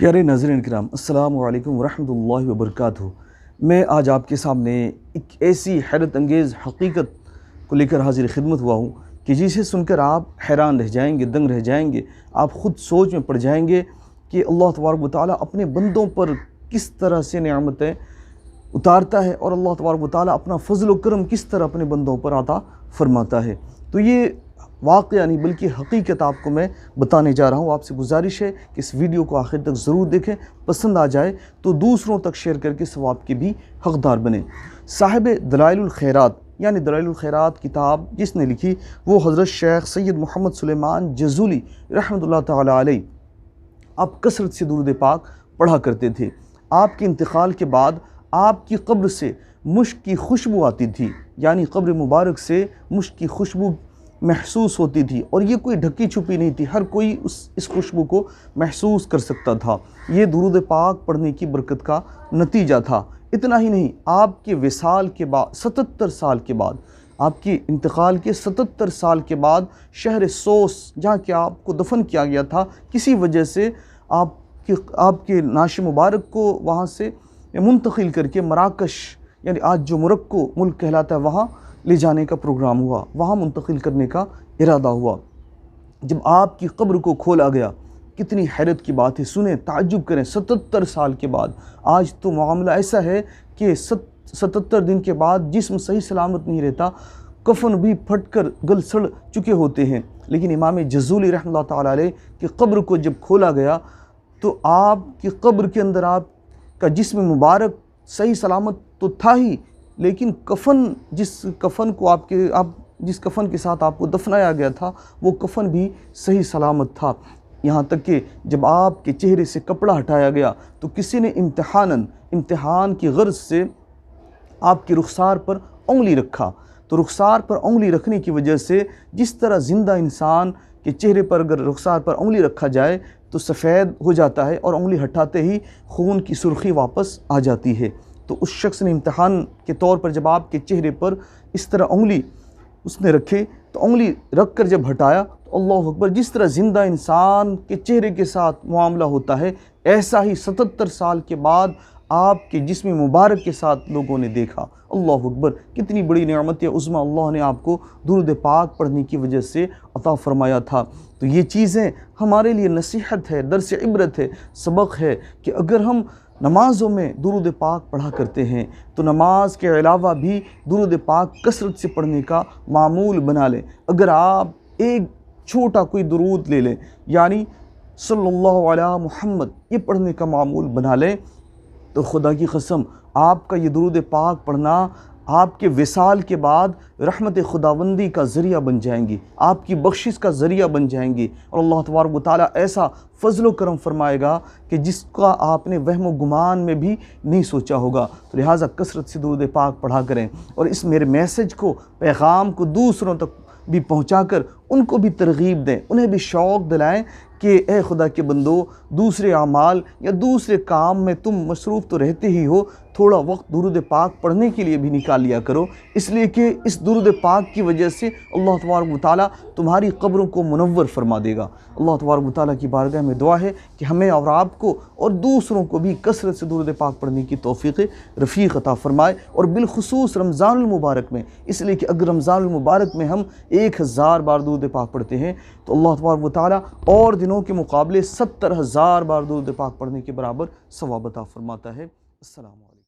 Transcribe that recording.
پیارے ناظرین کرام، السلام علیکم ورحمۃ اللہ وبرکاتہ۔ میں آج آپ کے سامنے ایک ایسی حیرت انگیز حقیقت کو لے کر حاضر خدمت ہوا ہوں کہ جسے سن کر آپ حیران رہ جائیں گے، دنگ رہ جائیں گے، آپ خود سوچ میں پڑ جائیں گے کہ اللہ تبارک و تعالیٰ اپنے بندوں پر کس طرح سے نعمتیں اتارتا ہے اور اللہ تبارک و تعالیٰ اپنا فضل و کرم کس طرح اپنے بندوں پر عطا فرماتا ہے۔ تو یہ واقعہ نہیں بلکہ حقیقت آپ کو میں بتانے جا رہا ہوں۔ آپ سے گزارش ہے کہ اس ویڈیو کو آخر تک ضرور دیکھیں، پسند آ جائے تو دوسروں تک شیئر کر کے ثواب کے بھی حقدار بنیں۔ صاحب دلائل الخیرات یعنی دلائل الخیرات کتاب جس نے لکھی وہ حضرت شیخ سید محمد سلیمان جزولی رحمۃ اللہ تعالی علیہ۔ آپ کثرت سے درود پاک پڑھا کرتے تھے۔ آپ کے انتقال کے بعد آپ کی قبر سے مشک کی خوشبو آتی تھی، یعنی قبر مبارک سے مشک کی خوشبو محسوس ہوتی تھی، اور یہ کوئی ڈھکی چھپی نہیں تھی، ہر کوئی اس خوشبو کو محسوس کر سکتا تھا۔ یہ درود پاک پڑھنے کی برکت کا نتیجہ تھا۔ اتنا ہی نہیں، آپ کے وصال کے بعد 77 سال کے بعد، آپ کے انتقال کے 77 سال کے بعد شہر سوس جہاں کہ آپ کو دفن کیا گیا تھا، کسی وجہ سے آپ کے نعش مبارک کو وہاں سے منتقل کر کے مراکش یعنی آج جو مرکو ملک کہلاتا ہے وہاں لے جانے کا پروگرام ہوا، وہاں منتقل کرنے کا ارادہ ہوا۔ جب آپ کی قبر کو کھولا گیا، کتنی حیرت کی بات ہے، سنیں، تعجب کریں، 77 سال کے بعد۔ آج تو معاملہ ایسا ہے کہ 77 دن کے بعد جسم صحیح سلامت نہیں رہتا، کفن بھی پھٹ کر گل سڑ چکے ہوتے ہیں، لیکن امام جزولی رحمۃ اللہ تعالی علیہ کی قبر کو جب کھولا گیا تو آپ کی قبر کے اندر آپ کا جسم مبارک صحیح سلامت تو تھا ہی، لیکن کفن جس کفن کے ساتھ آپ کو دفنایا گیا تھا وہ کفن بھی صحیح سلامت تھا۔ یہاں تک کہ جب آپ کے چہرے سے کپڑا ہٹایا گیا تو کسی نے امتحان کی غرض سے آپ کے رخسار پر انگلی رکھا، تو رخسار پر انگلی رکھنے کی وجہ سے جس طرح زندہ انسان کے چہرے پر اگر رخسار پر انگلی رکھا جائے تو سفید ہو جاتا ہے، اور انگلی ہٹاتے ہی خون کی سرخی واپس آ جاتی ہے۔ تو اس شخص نے امتحان کے طور پر جب آپ کے چہرے پر اس طرح انگلی اس نے رکھے تو انگلی رکھ کر جب ہٹایا تو اللہ اکبر، جس طرح زندہ انسان کے چہرے کے ساتھ معاملہ ہوتا ہے ایسا ہی 77 سال کے بعد آپ کے جسم مبارک کے ساتھ لوگوں نے دیکھا۔ اللہ اکبر، کتنی بڑی نعمت عظمیٰ اللہ نے آپ کو درود پاک پڑھنے کی وجہ سے عطا فرمایا تھا۔ تو یہ چیزیں ہمارے لیے نصیحت ہے، درس عبرت ہے، سبق ہے کہ اگر ہم نمازوں میں درود پاک پڑھا کرتے ہیں تو نماز کے علاوہ بھی درود پاک کثرت سے پڑھنے کا معمول بنا لیں۔ اگر آپ ایک چھوٹا کوئی درود لے لیں، یعنی صلی اللہ علیہ محمد، یہ پڑھنے کا معمول بنا لیں تو خدا کی قسم آپ کا یہ درود پاک پڑھنا آپ کے وصال کے بعد رحمت خداوندی کا ذریعہ بن جائیں گی، آپ کی بخشش کا ذریعہ بن جائیں گی، اور اللہ تبارک و تعالیٰ ایسا فضل و کرم فرمائے گا کہ جس کا آپ نے وہم و گمان میں بھی نہیں سوچا ہوگا۔ تو لہٰذا کثرت سے درود پاک پڑھا کریں، اور اس میرے میسج کو، پیغام کو دوسروں تک بھی پہنچا کر ان کو بھی ترغیب دیں، انہیں بھی شوق دلائیں کہ اے خدا کے بندو، دوسرے اعمال یا دوسرے کام میں تم مصروف تو رہتے ہی ہو، تھوڑا وقت درود پاک پڑھنے کے لیے بھی نکال لیا کرو، اس لیے کہ اس درود پاک کی وجہ سے اللہ تبارک و تعالیٰ تمہاری قبروں کو منور فرما دے گا۔ اللہ تبارک و تعالیٰ کی بارگاہ میں دعا ہے کہ ہمیں اور آپ کو اور دوسروں کو بھی کثرت سے درود پاک پڑھنے کی توفیق رفیق عطا فرمائے، اور بالخصوص رمضان المبارک میں، اس لیے کہ اگر رمضان المبارک میں ہم 1000 بار درود پاک پڑھتے ہیں تو اللہ تبارک و تعالیٰ اور دنوں کے مقابلے 70,000 بار درود پاک پڑھنے کے برابر ثواب عطا فرماتا ہے۔ السلام علیکم۔